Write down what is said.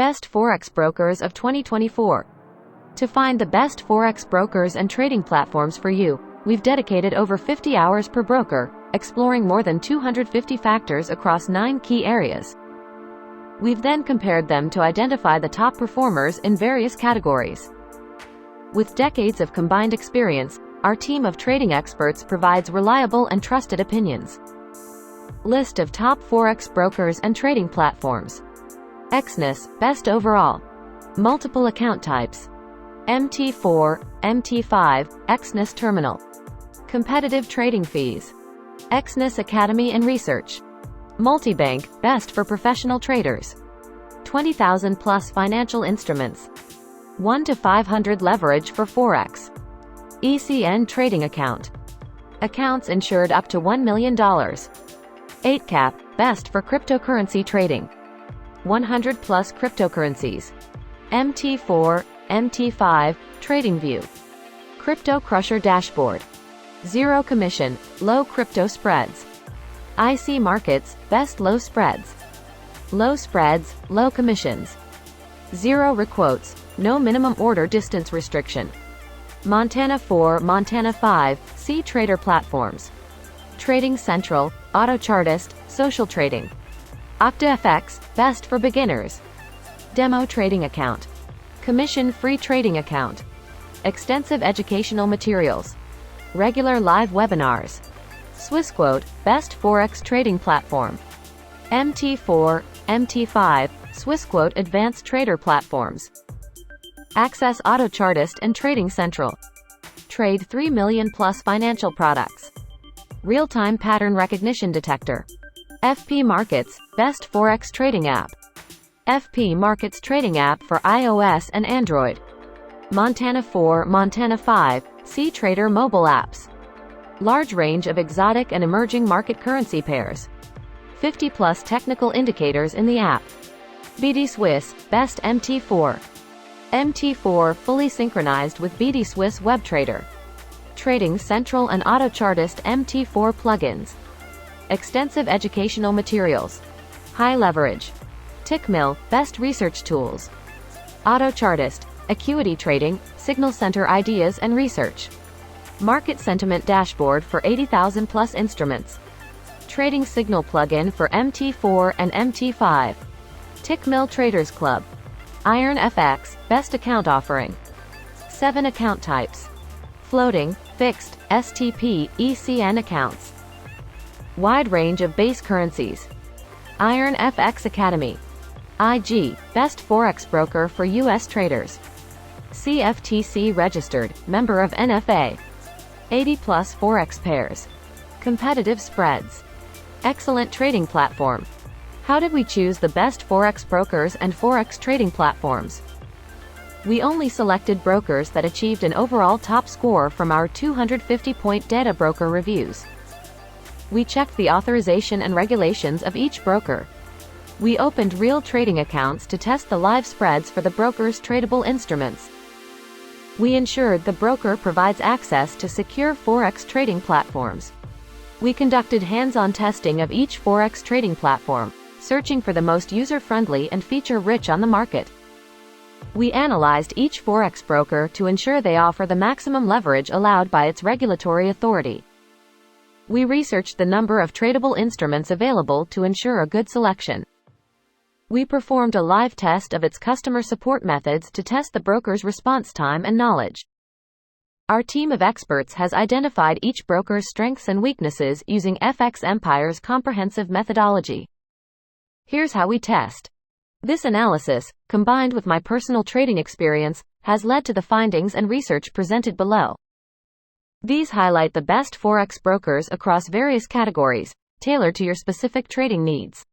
Best Forex Brokers of 2024. To find the best Forex brokers and trading platforms for you, we've dedicated over 50 hours per broker, exploring more than 250 factors across 9 key areas. We've then compared them to identify the top performers in various categories. With decades of combined experience, our team of trading experts provides reliable and trusted opinions. List of top Forex brokers and trading platforms. Exness, best overall. Multiple account types. MT4, MT5, Exness Terminal. Competitive trading fees. Exness Academy and Research. Multibank, best for professional traders. 20,000 plus financial instruments. 1 to 500 leverage for Forex. ECN trading account. Accounts insured up to $1 million. 8cap, best for cryptocurrency trading. 100 plus cryptocurrencies. MT4, MT5, Trading View. Crypto Crusher Dashboard. Zero commission, low crypto spreads. IC Markets, best low spreads. Low spreads, low commissions. Zero requotes, no minimum order distance restriction. Montana 4, Montana 5, C Trader platforms. Trading Central, Auto Chartist, Social Trading. OctaFX, best for beginners. Demo trading account. Commission-free trading account. Extensive educational materials. Regular live webinars. Swissquote, best Forex trading platform. MT4, MT5, Swissquote advanced trader platforms. Access Auto Chartist and Trading Central. Trade 3 million plus financial products. Real-time pattern recognition detector. FP Markets, best Forex trading app. FP Markets trading app for iOS and Android. Montana 4, Montana 5, C Trader mobile apps. Large range of exotic and emerging market currency pairs. 50 plus technical indicators in the app. BD Swiss, best MT4. MT4 fully synchronized with BD Swiss WebTrader. Trading Central and Auto Chartist MT4 plugins. Extensive educational materials. High leverage. Tickmill, best research tools. Auto Chartist, Acuity Trading, Signal Center ideas and research. Market Sentiment Dashboard for 80,000 plus instruments. Trading Signal plugin for MT4 and MT5. Tickmill Traders Club. Iron FX, best account offering. 7 account types. Floating, fixed, STP, ECN accounts. Wide range of base currencies. Iron FX Academy. IG, best Forex broker for U.S. traders. CFTC registered, member of NFA. 80 plus Forex pairs. Competitive spreads. Excellent trading platform. How did we choose the best Forex brokers and Forex trading platforms? We only selected brokers that achieved an overall top score from our 250-point data broker reviews. We checked the authorization and regulations of each broker. We opened real trading accounts to test the live spreads for the broker's tradable instruments. We ensured the broker provides access to secure Forex trading platforms. We conducted hands-on testing of each Forex trading platform, searching for the most user-friendly and feature-rich on the market. We analyzed each Forex broker to ensure they offer the maximum leverage allowed by its regulatory authority. We researched the number of tradable instruments available to ensure a good selection. We performed a live test of its customer support methods to test the broker's response time and knowledge. Our team of experts has identified each broker's strengths and weaknesses using FX Empire's comprehensive methodology. Here's how we test. This analysis, combined with my personal trading experience, has led to the findings and research presented below. These highlight the best Forex brokers across various categories, tailored to your specific trading needs.